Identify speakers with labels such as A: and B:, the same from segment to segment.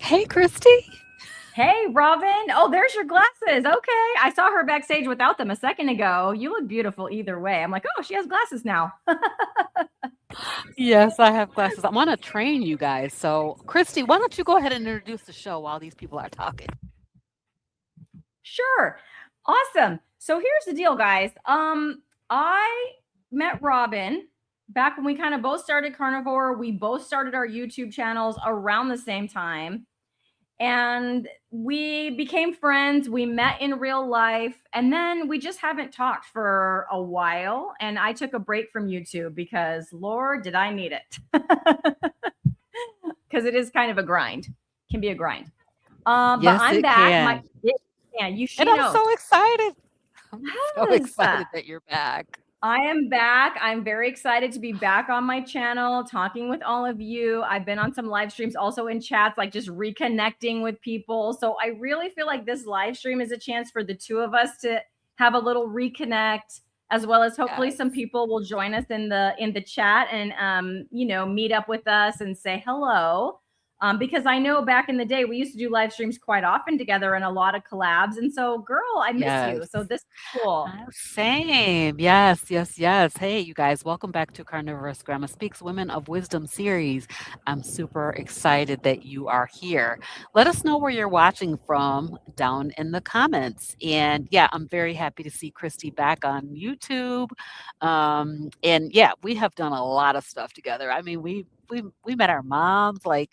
A: Hey, Cristie.
B: Hey, Robin. Oh, there's your glasses. Okay. I saw her backstage without them a second ago. You look beautiful either way. I'm like, oh, she has glasses now.
A: Yes, I have glasses. I want to train you guys. So, Cristie, why don't you go ahead and introduce the show while these people are talking?
B: Sure. Awesome. So here's the deal, guys. I met Robin back when we kind of both started Carnivore. We both started our YouTube channels around the same time. And we became friends. We met in real life. And then we just haven't talked for a while. And I took a break from YouTube because, Lord, did I need it. Because it is kind of a grind, can be a grind. But
A: Yes,
B: I'm
A: it
B: back.
A: can.
B: She
A: And I'm
B: knows.
A: so excited. I'm so
B: Yes.
A: excited that you're back.
B: I am back. I'm very excited to be back on my channel, talking with all of you. I've been on some live streams, also in chats, like just reconnecting with people. So I really feel like this live stream is a chance for the two of us to have a little reconnect, as well as hopefully some
A: Yes.
B: people will join us in the chat and meet up with us and say hello. Because I know back in the day we used to do live streams quite often together and a lot of collabs. And so, girl, I miss you.
A: Yes.
B: So this is cool.
A: Same. Yes, yes, yes. Hey, you guys, welcome back to CarnivorousGrama Speaks Women of Wisdom series. I'm super excited that you are here. Let us know where you're watching from down in the comments. And yeah, I'm very happy to see Cristie back on YouTube. And yeah, we have done a lot of stuff together. I mean, we met our moms, like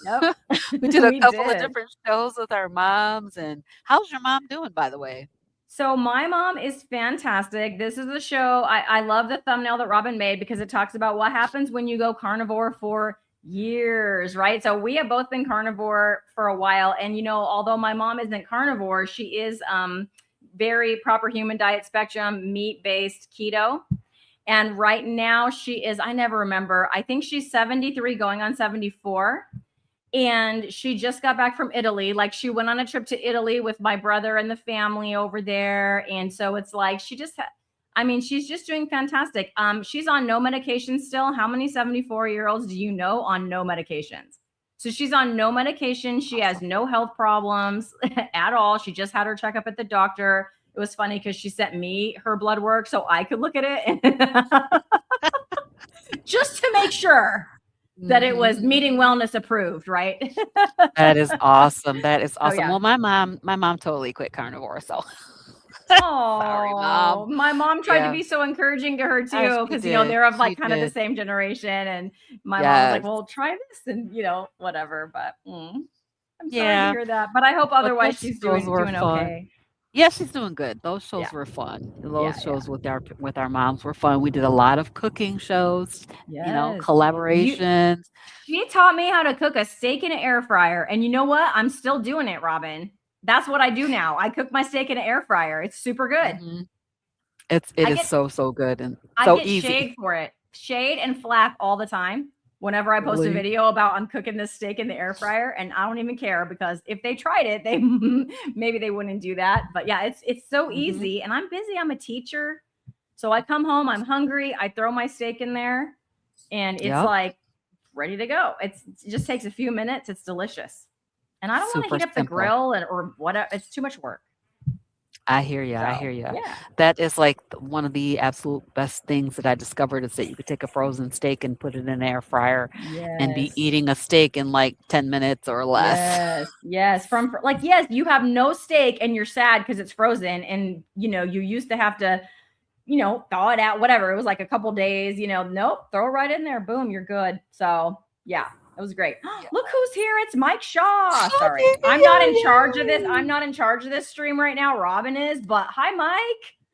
B: Yep.
A: we did a
B: We
A: couple of
B: did.
A: different shows with our moms. And how's your mom doing, by the way?
B: So my mom is fantastic. This is the show. I love the thumbnail that Robin made because it talks about what happens when you go carnivore for years, right? So we have both been carnivore for a while. And although my mom isn't carnivore, she is very proper human diet spectrum, meat-based keto. And right now she is, I never remember, I think she's 73 going on 74. And she just got back from Italy. Like she went on a trip to Italy with my brother and the family over there. And so it's like she's just doing fantastic. She's on no medication still. How many 74-year-olds do you know on no medications? So she's on no medication. She has no health problems at all. She just had her checkup at the doctor. It was funny because she sent me her blood work so I could look at it just to make sure that it was MeatingWellness approved, right?
A: That is awesome. That is
B: Oh
A: awesome.
B: yeah.
A: Well, my mom totally quit carnivore, so sorry,
B: Oh,
A: mom.
B: my mom tried to
A: Yeah,
B: be so encouraging to her too,
A: she
B: because
A: did.
B: they're of
A: She
B: like kind of the
A: did.
B: same generation, and my mom was like,
A: Yes.
B: "Well, try this," and whatever. But I'm sorry to
A: Yeah,
B: hear that, but I hope
A: but
B: otherwise
A: those
B: she's
A: shows
B: doing
A: were
B: doing
A: fun.
B: okay.
A: Yeah, she's doing good. Those
B: Yeah,
A: shows were fun.
B: yeah,
A: Those
B: yeah.
A: shows with our moms were fun. We did a lot of cooking shows,
B: Yes, you.
A: collaborations.
B: She taught me how to cook a steak in an air fryer, and you know what? I'm still doing it, Robin. That's what I do now. I cook my steak in an air fryer. It's super good.
A: Mhm. It
B: I
A: is
B: get
A: so, so good and
B: I
A: so
B: get
A: easy.
B: shade for it. Shade and flack all the time. Whenever I post a
A: Really.
B: video about I'm cooking this steak in the air fryer, and I don't even care because if they tried it, they maybe they wouldn't do that. But yeah, it's so
A: Mhm.
B: easy. And I'm busy. I'm a teacher. So I come home, I'm hungry, I throw my steak in there, and it's
A: Yep.
B: like ready to go. It just takes a few minutes. It's delicious. And I don't want to
A: Super
B: heat up the
A: simple.
B: grill or whatever. It's too much work.
A: I hear you. I
B: So
A: hear you.
B: yeah.
A: That is like one of the absolute best things that I discovered is that you could take a frozen steak and put it in an air fryer and be
B: Yes.
A: eating a steak in like 10 minutes or less.
B: Yes, yes. From like, yes, you have no steak and you're sad because it's frozen, and you used to have to, thaw it out, whatever. It was like a couple days, nope, throw it right in there, boom, you're good. So yeah, it was great.
A: Yeah.
B: Look who's here. It's Mike Shaw. Sorry.
A: Happy
B: I'm not in
A: New
B: charge of this.
A: Year!
B: I'm not in charge of this stream right now. Robin is, but hi, Mike.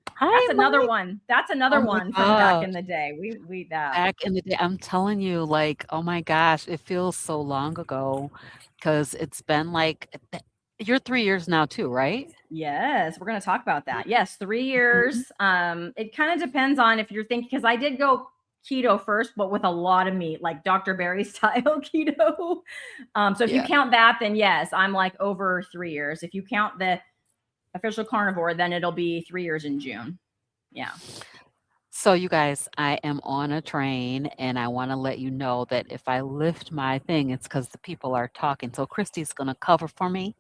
B: That's
A: Hi,
B: another
A: Mike.
B: one. That's
A: Oh
B: another
A: my
B: one from back in
A: gosh.
B: the day. We that.
A: Back in the day, I'm telling you, like, oh my gosh, it feels so long ago because it's been like, you're 3 years now too, right?
B: Yes, we're going to talk about that. Yes, 3
A: Mhm.
B: years. It kind of depends on if you're thinking, because I did go keto first, but with a lot of meat, like Dr. Berry style keto. So if you
A: Yeah.
B: count that, then yes, I'm like over 3 years. If you count the official carnivore, then it'll be 3 years in June. Yeah.
A: So, you guys, I am on a train and I want to let you know that if I lift my thing, it's because the people are talking. So, Christy's going to cover for me.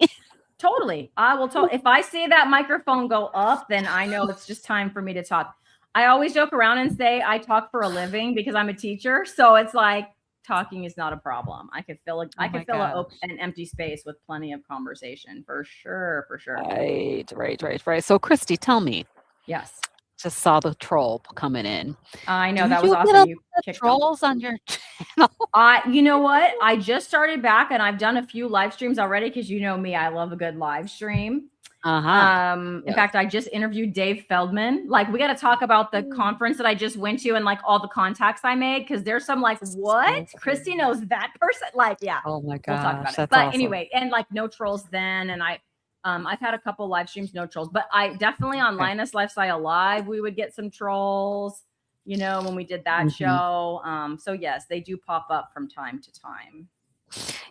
B: Totally. I will tell if I see that microphone go up, then I know it's just time for me to talk. I always joke around and say I talk for a living because I'm a teacher. So it's like talking is not a problem. I could fill
A: Oh my gosh.
B: an empty space with plenty of conversation for sure. For sure.
A: Right. So, Christy, tell me,
B: Yes.
A: just saw the troll coming in.
B: I know
A: Do
B: that was
A: you get a
B: awesome.
A: lot
B: You
A: of
B: kicked them.
A: trolls on your channel?
B: You know what? I just started back and I've done a few live streams already because you know me, I love a good live stream.
A: Uh-huh.
B: In
A: Yes.
B: fact, I just interviewed Dave Feldman. Like, we got to talk about the conference that I just went to and like all the contacts I made because there's some like, what?
A: So
B: Cristie
A: cool.
B: knows that person. Like, yeah,
A: Oh my
B: we'll talk
A: gosh,
B: about it.
A: that's
B: But
A: awesome.
B: anyway, and like no trolls then, and I've had a couple live streams, no trolls, but I definitely on
A: Okay.
B: Linus Lifestyle Live we would get some trolls. You know, when we did that
A: Mhm.
B: show. So yes, they do pop up from time to time.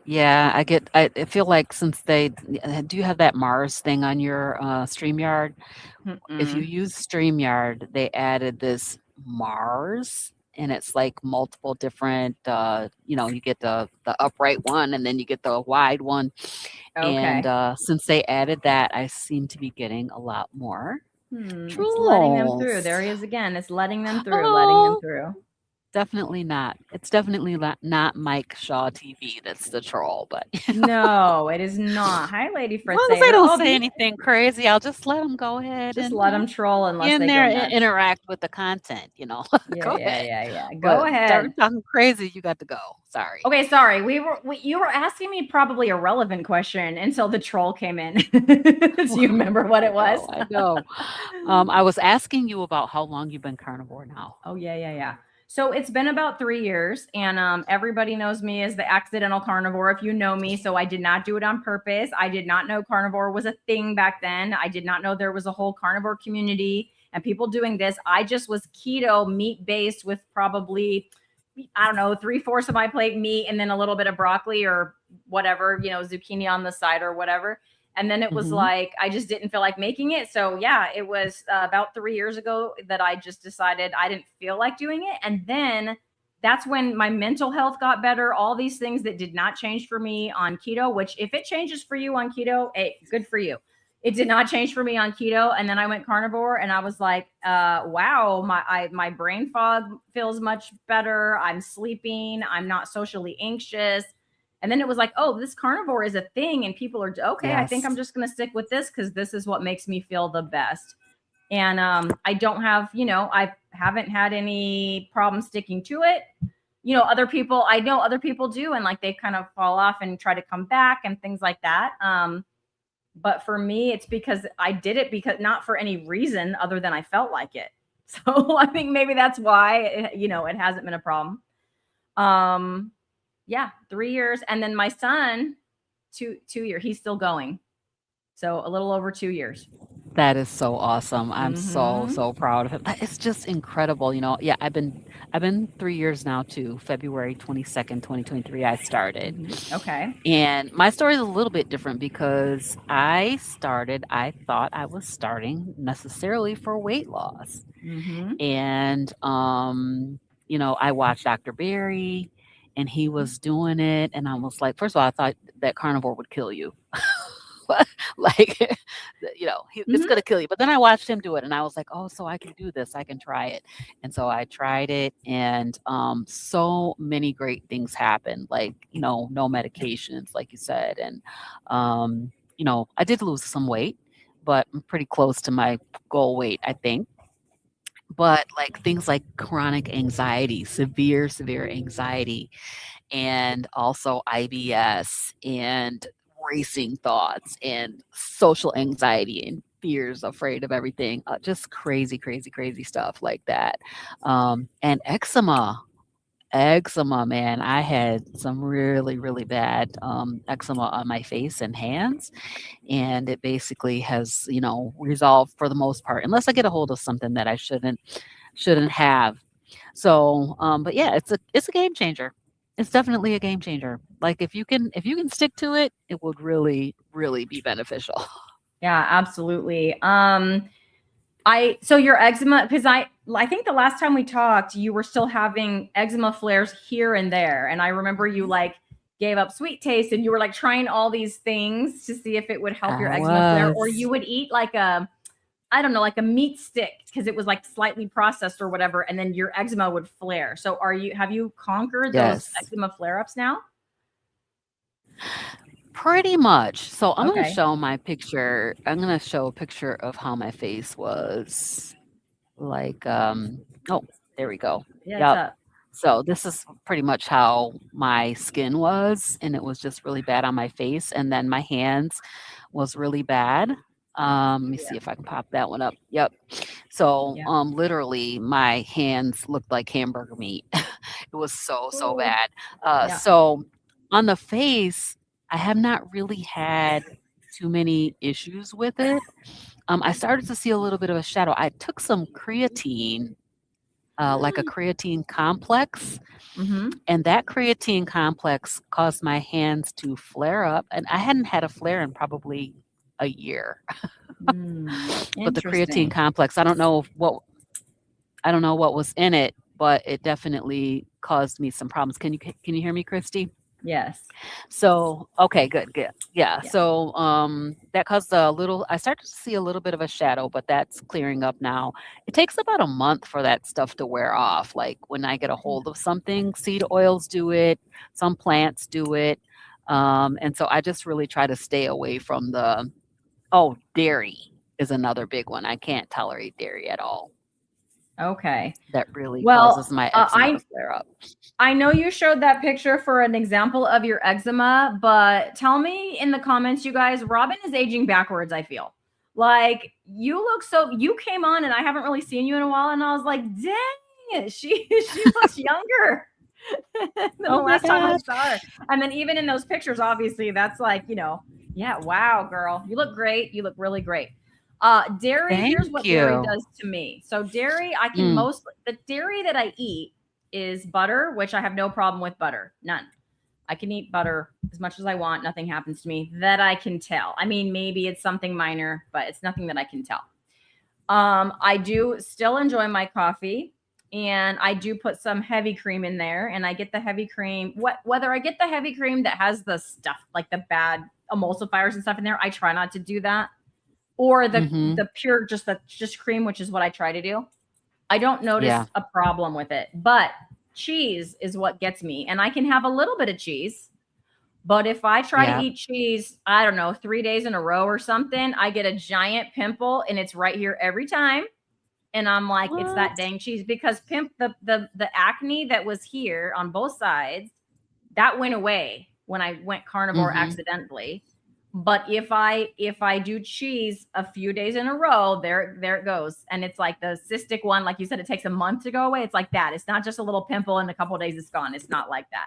A: Yeah, I feel like since they do you have that Mars thing on your, StreamYard? If you
B: Mm-mm.
A: use StreamYard, they added this Mars, and it's like multiple different, you get the upright one, and then you get the wide one, and,
B: Okay.
A: since they added that, I seem to be getting a lot more
B: It's letting them through.
A: trolls.
B: There he is again. It's letting them through, letting them
A: Oh.
B: through.
A: Definitely not. It's definitely not Mike Shaw TV that's the troll, but
B: No, it is not. Hi, Lady
A: as long as
B: Fritzy.
A: they
B: They're
A: don't
B: all
A: say
B: beautiful.
A: anything crazy, I'll just let them go ahead
B: Just
A: and,
B: let them troll
A: be
B: unless
A: in
B: they
A: there
B: go
A: and
B: nuts.
A: interact with the content.
B: Yeah,
A: Go
B: yeah,
A: ahead.
B: yeah, yeah. Go
A: But start
B: ahead.
A: talking crazy, you got to go. Sorry.
B: Okay, sorry. You were asking me probably a relevant question until the troll came in. Do you remember what
A: I
B: it was?
A: know, I know. I was asking you about how long you've been carnivore now.
B: Oh yeah, yeah, yeah. So it's been about 3 years, and everybody knows me as the accidental carnivore. If you know me, so I did not do it on purpose. I did not know carnivore was a thing back then. I did not know there was a whole carnivore community and people doing this. I just was keto, meat based, with probably I don't know 3/4 of my plate meat and then a little bit of broccoli or whatever, zucchini on the side or whatever. And then it was
A: Mhm.
B: like I just didn't feel like making it. So yeah, it was about 3 years ago that I just decided I didn't feel like doing it. And then that's when my mental health got better. All these things that did not change for me on keto, which if it changes for you on keto, hey, good for you. It did not change for me on keto, and then I went carnivore, and I was like, "Wow, my brain fog feels much better. I'm sleeping. I'm not socially anxious." And then it was like, oh, this carnivore is a thing, and people are okay. I think I'm
A: Yes.
B: just going to stick with this because this is what makes me feel the best. And I don't have, I haven't had any problem sticking to it. Other people, I know other people do, and like they kind of fall off and try to come back and things like that. But for me, it's because I did it because not for any reason other than I felt like it. So I think maybe that's why it hasn't been a problem. Um, yeah, 3 years, and then my son, 2 years. He's still going, so a little over 2 years.
A: That is so awesome. I'm so,
B: Mm-hmm.
A: so proud of him. That is just incredible. Yeah, I've been 3 years now too. February 22nd, 2023, I started.
B: Okay.
A: And my story is a little bit different because I thought I was starting necessarily for weight loss.
B: Mm-hmm.
A: And I watched Dr. Barry and he was doing it and I was like, first of all, I thought that carnivore would kill you. Like, it's
B: Mm-hmm.
A: gonna kill you. But then I watched him do it, and I was like, "Oh, so I can do this. I can try it." And so I tried it, and so many great things happened. Like, no medications, like you said, and I did lose some weight, but I'm pretty close to my goal weight, I think. But like things like chronic anxiety, severe, severe anxiety, and also IBS and racing thoughts and social anxiety and fears, afraid of everything, just crazy, crazy, crazy stuff like that. And eczema, man, I had some really, really bad eczema on my face and hands, and it basically has, resolved for the most part, unless I get a hold of something that I shouldn't have. So, but yeah, it's a game changer. It's definitely a game changer. Like if you can stick to it, it would really, really be beneficial.
B: Yeah, absolutely. So your eczema, because I think the last time we talked, you were still having eczema flares here and there. And I remember you like gave up sweet taste and you were like trying all these things to see if it would help your
A: I
B: eczema flare, or
A: was.
B: you would eat like I don't know, like a meat stick because it was like slightly processed or whatever, and then your eczema would flare. So have you conquered those
A: Yes.
B: eczema flare ups now?
A: Pretty much. So I'm gonna
B: Okay.
A: show my picture. I'm gonna show a picture of how my face was. Like, oh, there we go.
B: Yeah, it's
A: Yep.
B: up.
A: So this is pretty much how my skin was, and it was just really bad on my face, and then my hands was really bad. Let me
B: Yeah.
A: see if I can pop that one up. Yep. So,
B: Yeah.
A: literally, my hands looked like hamburger meat. It was so
B: Ooh.
A: bad.
B: Yeah.
A: So on the face, I have not really had too many issues with it. I started to see a little bit of a shadow. I took some creatine, like a creatine complex,
B: Mm-hmm.
A: and that creatine complex caused my hands to flare up. And I hadn't had a flare in probably a year. But the creatine
B: Interesting.
A: complex, I don't know what was in it, but it definitely caused me some problems. Can you hear me, Cristie?
B: Yes.
A: So, okay, good, good. Yeah.
B: Yeah.
A: So, that caused a little I started to see a little bit of a shadow, but that's clearing up now. It takes about a month for that stuff to wear off. Like when I get a hold of something, seed oils do it, some plants do it. And so I just really try to stay away from dairy is another big one. I can't tolerate dairy at all.
B: Okay.
A: That really
B: Well,
A: causes my eczema to
B: I
A: flare up.
B: I know you showed that picture for an example of your eczema, but tell me in the comments, you guys, Robin is aging backwards, I feel. Like you came on and I haven't really seen you in a while, and I was like, dang it, she looks younger than the
A: Oh my
B: last time I
A: god.
B: saw her. And then even in those pictures, obviously, that's like, yeah, wow, girl. You look great. You look really great. Dairy, here's
A: Thank
B: what dairy
A: you.
B: does to me. So dairy, I can
A: Mm,
B: mostly the dairy that I eat is butter, which I have no problem with butter. None. I can eat butter as much as I want. Nothing happens to me that I can tell. I mean, maybe it's something minor, but it's nothing that I can tell. I do still enjoy my coffee, and I do put some heavy cream in there, and I get the heavy cream. Whether I get the heavy cream that has the stuff like the bad emulsifiers and stuff in there, I try not to do that, or
A: mhm.
B: the pure just cream, which is what I try to do. I don't
A: Yeah.
B: notice a problem with it, but cheese is what gets me. And I can have a little bit of cheese, but if I try to
A: Yeah.
B: eat cheese, I don't know, 3 days in a row or something, I get a giant pimple and it's right here every time. And I'm like, it's that
A: What?
B: dang cheese because the acne that was here on both sides, that went away when I went carnivore
A: Mhm.
B: accidentally. But if I do cheese a few days in a row, there it goes. And it's like the cystic one, like you said, it takes a month to go away. It's like that. It's not just a little pimple and a couple of days it's gone. It's not like that.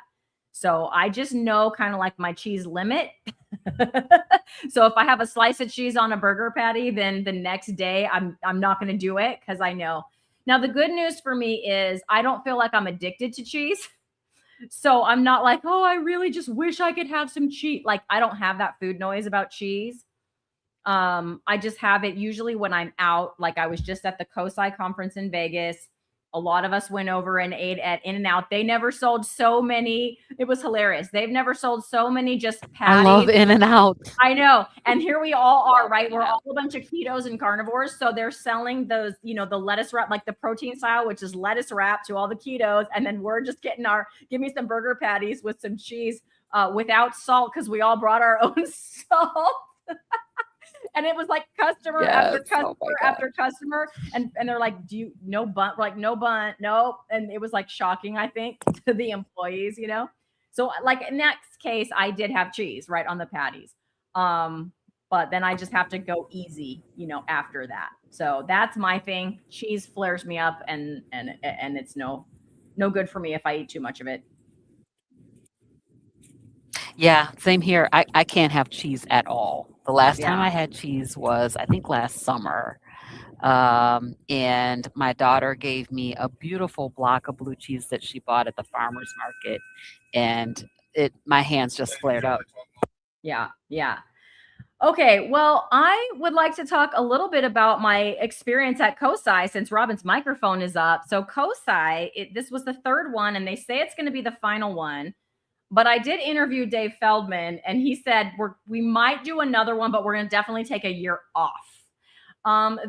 B: So I just know kind of like my cheese limit. So if I have a slice of cheese on a burger patty, then the next day I'm not going to do it because I know. Now the good news for me is I don't feel like I'm addicted to cheese. So I'm not like, oh, I really just wish I could have some cheese. Like I don't have that food noise about cheese. I just have it usually when I'm out. Like I was just at the COSI conference in Vegas. A lot of us went over and ate at In and Out. They never sold so many. It was hilarious. They've never sold so many just
A: I love
B: patties.
A: In and Out.
B: I know. And here we all are,
A: Love
B: right?
A: In and
B: We're
A: Out.
B: all a bunch of ketos and carnivores. So they're selling those, the lettuce wrap, like the protein style, which is lettuce wrap to all the ketos. And then we're just getting give me some burger patties with some cheese without salt because we all brought our own salt. And it was like customer after
A: Yes. Oh my
B: customer
A: god.
B: after customer. And they're like, do you no bun? We're like, no bun, nope. And it was like shocking, I think, to the employees. So like in that case, I did have cheese right on the patties. But then I just have to go easy, after that. So that's my thing. Cheese flares me up and it's no good for me if I eat too much of it.
A: Yeah, same here. I can't have cheese at all. The last time
B: Yeah.
A: I had cheese was, I think, last summer. And my daughter gave me a beautiful block of blue cheese that she bought at the farmer's market, and my hands just flared up.
B: Yeah. Yeah. Okay, well, I would like to talk a little bit about my experience at COSI since Robin's microphone is up. So COSI, this was the third one, and they say it's going to be the final one. But I did interview Dave Feldman, and he said we might do another one, but we're going to definitely take a year off.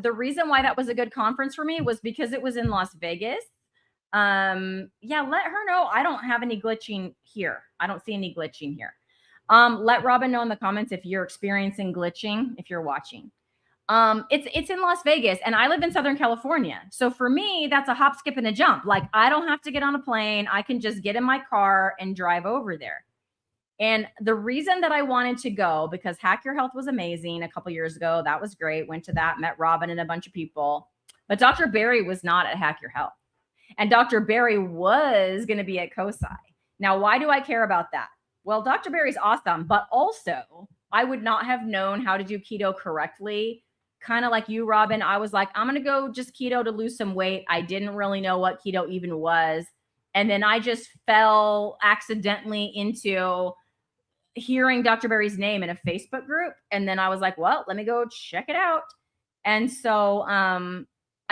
B: The reason why that was a good conference for me was because it was in Las Vegas. Yeah, let her know I don't have any glitching here. I don't see any glitching here. Let Robin know in the comments if you're experiencing glitching, if you're watching. It's in Las Vegas, and I live in Southern California. So for me, that's a hop, skip, and a jump. Like, I don't have to get on a plane. I can just get in my car and drive over there. And the reason that I wanted to go, because Hack Your Health was amazing a couple years ago. That was great. Went to that, met Robin and a bunch of people. But Dr. Barry was not at Hack Your Health. And Dr. Barry was going to be at COSI. Now, why do I care about that? Well, Dr. Barry's awesome, but also I would not have known how to do keto correctly. Kind of like you, Robin. I was like, I'm going to go just keto to lose some weight. I didn't really know what keto even was. And then I just fell accidentally into hearing Dr. Barry's name in a Facebook group. And then I was like, well, let me go check it out. And so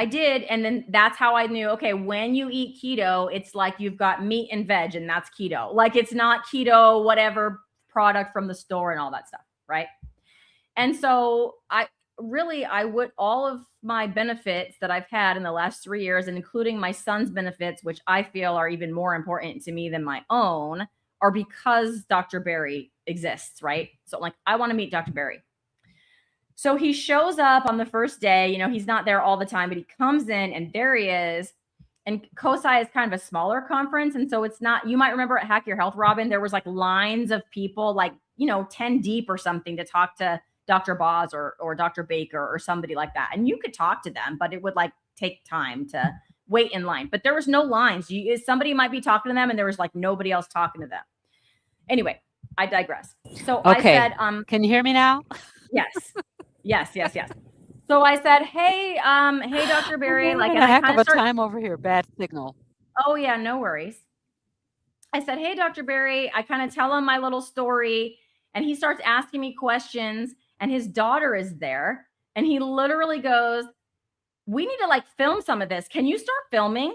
B: I did. And then that's how I knew, okay, when you eat keto, it's like you've got meat and veg, and that's keto. Like, it's not keto, whatever product from the store and all that stuff. Right. And so I would, all of my benefits that I've had in the last 3 years, and including my son's benefits, which I feel are even more important to me than my own, are because Dr. Barry exists. Right. So like, I want to meet Dr. Barry. So he shows up on the first day. You know, he's not there all the time, but he comes in, and there he is. And COSI is kind of a smaller conference. And so it's not, you might remember at Hack Your Health, Robin, there was like lines of people, like, 10 deep or something, to talk to Dr. Boz or Dr. Baker or somebody like that. And you could talk to them, but it would like take time to wait in line. But there was no lines. Somebody might be talking to them, and there was like nobody else talking to them. Anyway, I digress. So
A: Okay.
B: I said,
A: can you hear me now?
B: Yes. So I said, hey, Dr. Barry,
A: I'm
B: like,
A: having
B: and
A: a
B: I
A: heck
B: kind
A: of
B: of
A: a time over here. Bad signal.
B: Oh yeah, no worries. I said, hey, Dr. Barry, I kind of tell him my little story, and he starts asking me questions, and his daughter is there, and he literally goes, we need to like film some of this. Can you start filming?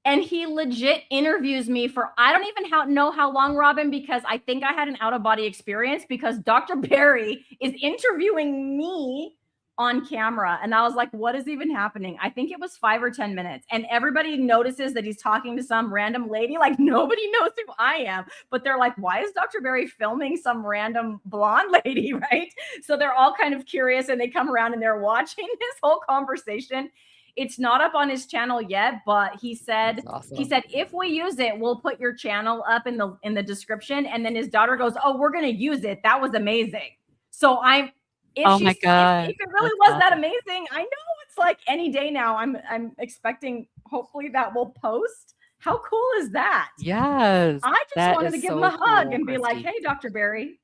B: And he legit interviews me for, I don't even know how long, Robin, because I think I had an out of body experience, because Dr. Barry is interviewing me on camera. And I was like, what is even happening? I think it was 5 or 10 minutes. And everybody notices that he's talking to some random lady. Like, nobody knows who I am, but they're like, why is Dr. Barry filming some random blonde lady? Right. So they're all kind of curious, and they come around and they're watching this whole conversation. It's not up on his channel yet, but he said,
A: awesome.
B: if we use it, we'll put your channel up in the description. And then his daughter goes, oh, we're going to use it. That was amazing. So
A: oh my God.
B: If it really was that amazing, I know it's like any day now. I'm expecting, hopefully, that will post. How cool is that?
A: Yes.
B: I just wanted to give him a hug and be like, hey, Dr. Barry.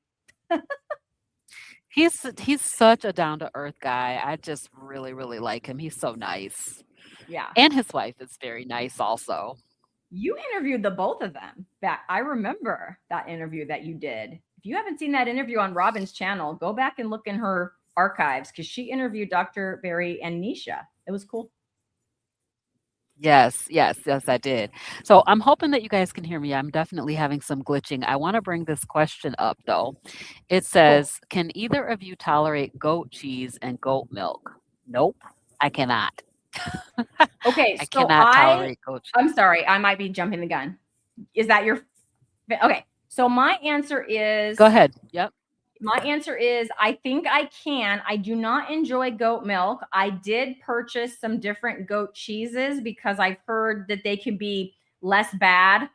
A: He's such a down to earth guy. I just really, really like him. He's so nice.
B: Yeah.
A: And his wife is very nice also.
B: You interviewed the both of them. I remember that interview that you did. If you haven't seen that interview on Robin's channel, go back and look in her archives, because she interviewed Dr. Barry and Nisha. It was cool.
A: Yes, I did. So I'm hoping that you guys can hear me. I'm definitely having some glitching. I want to bring this question up though. It says, can either of you tolerate goat cheese and goat milk? Nope, I cannot.
B: Okay,
A: I cannot tolerate goat cheese.
B: I'm sorry, I might be jumping the gun. Is that your okay? So my answer is,
A: go ahead. Yep.
B: My answer is, I think I can. I do not enjoy goat milk. I did purchase some different goat cheeses because I've heard that they can be less bad,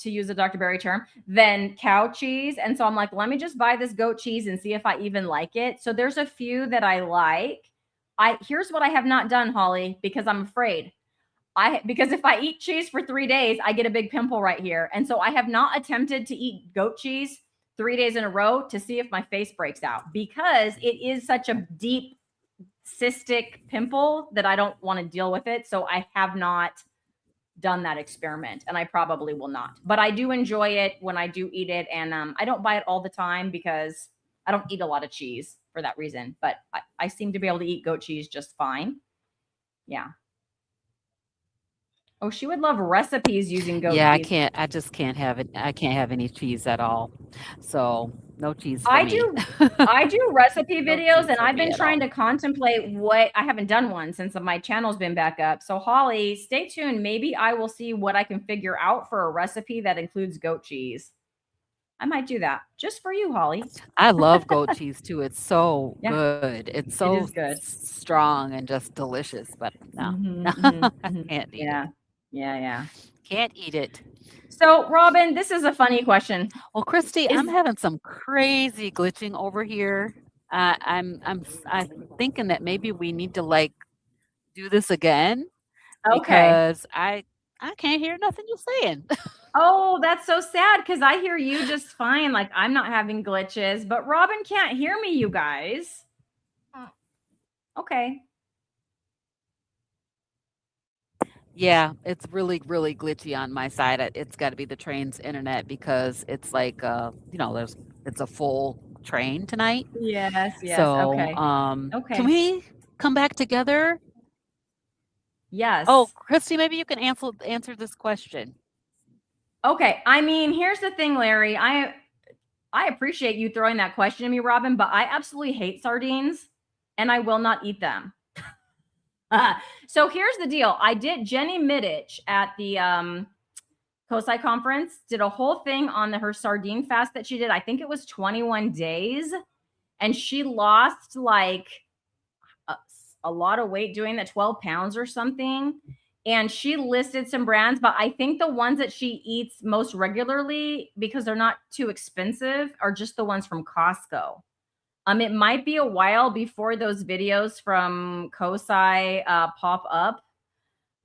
B: to use a Dr. Barry term, than cow cheese. And so I'm like, let me just buy this goat cheese and see if I even like it. So there's a few that I like. Here's what I have not done, Holly, because I'm afraid. Because if I eat cheese for 3 days, I get a big pimple right here. And so I have not attempted to eat goat cheese 3 days in a row to see if my face breaks out, because it is such a deep cystic pimple that I don't want to deal with it. So I have not done that experiment, and I probably will not. But I do enjoy it when I do eat it, and I don't buy it all the time because I don't eat a lot of cheese for that reason, but I seem to be able to eat goat cheese just fine. Yeah. Oh, she would love recipes using goat
A: Yeah,
B: cheese.
A: I just can't have it. I can't have any cheese at all. So no cheese for
B: I
A: me.
B: do I do recipe
A: No
B: videos,
A: cheese
B: and
A: for
B: I've
A: me
B: been
A: at all.
B: trying to contemplate what I haven't done one since my channel's been back up. So Holly, stay tuned. Maybe I will see what I can figure out for a recipe that includes goat cheese. I might do that just for you, Holly.
A: I love goat cheese too. It's so
B: Yeah,
A: good. It's
B: it
A: so
B: is good.
A: strong and just delicious, but no,
B: Mhm, mhm,
A: I
B: mhm.
A: can't eat it.
B: Yeah. Yeah, yeah.
A: Can't eat it.
B: So, Robin, this is a funny question.
A: Well, Cristie, I'm
B: Is
A: having some crazy glitching over here. I'm thinking that maybe we need to like do this again
B: okay.
A: because I can't hear nothing you're saying.
B: Oh, that's so sad because I hear you just fine. Like I'm not having glitches, but Robin can't hear me, you guys. Okay.
A: Yeah, it's really, really glitchy on my side. It's got to be the train's internet because it's like, it's a full train tonight.
B: Yes, yes.
A: So,
B: Okay.
A: can
B: Okay.
A: we come back together? Oh,
B: Yes.
A: Cristie, maybe you can answer this question.
B: Okay. I mean, here's the thing, Larry. I appreciate you throwing that question to me, Robin, but I absolutely hate sardines and I will not eat them. So here's the deal. I did Jenny Middich at the COSI conference, did a whole thing on her sardine fast that she did. I think it was 21 days. And she lost like a lot of weight doing the 12 pounds or something. And she listed some brands, but I think the ones that she eats most regularly, because they're not too expensive, are just the ones from Costco. It might be a while before those videos from COSI pop up.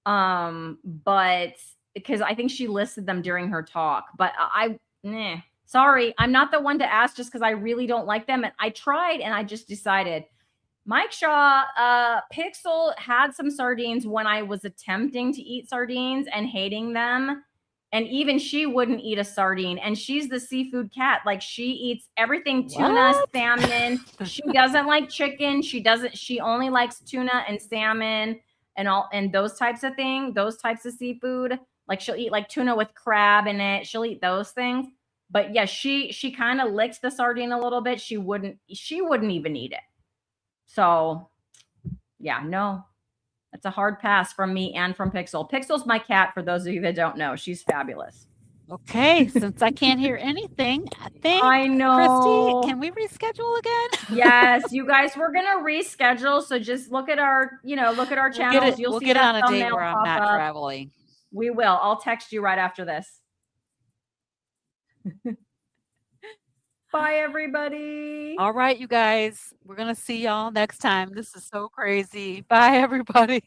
B: But because I think she listed them during her talk, but sorry, I'm not the one to ask just because I really don't like them. And I tried and I just decided Mike Shaw, Pixel had some sardines when I was attempting to eat sardines and hating them. And even she wouldn't eat a sardine. And she's the seafood cat. Like she eats everything tuna,
A: What?
B: salmon. She doesn't like chicken. She only likes tuna and salmon and those types of things, those types of seafood. Like she'll eat like tuna with crab in it. She'll eat those things. But yeah, she kind of licks the sardine a little bit. She wouldn't even eat it. So, yeah, no, that's a hard pass from me and from Pixel. Pixel's my cat, for those of you that don't know. She's fabulous.
A: Okay, since I can't hear anything, I think,
B: I
A: Cristie,
B: know.
A: can we reschedule again?
B: Yes, you guys, we're gonna reschedule. So just look at our, look at our
A: We'll get
B: channels.
A: it.
B: You'll
A: We'll
B: see
A: get it
B: that
A: on a day
B: thumbnail
A: where I'm
B: pop
A: not
B: up.
A: traveling.
B: We will. I'll text you right after this. Bye, everybody.
A: All right, you guys, we're gonna see y'all next time. This is so crazy. Bye, everybody.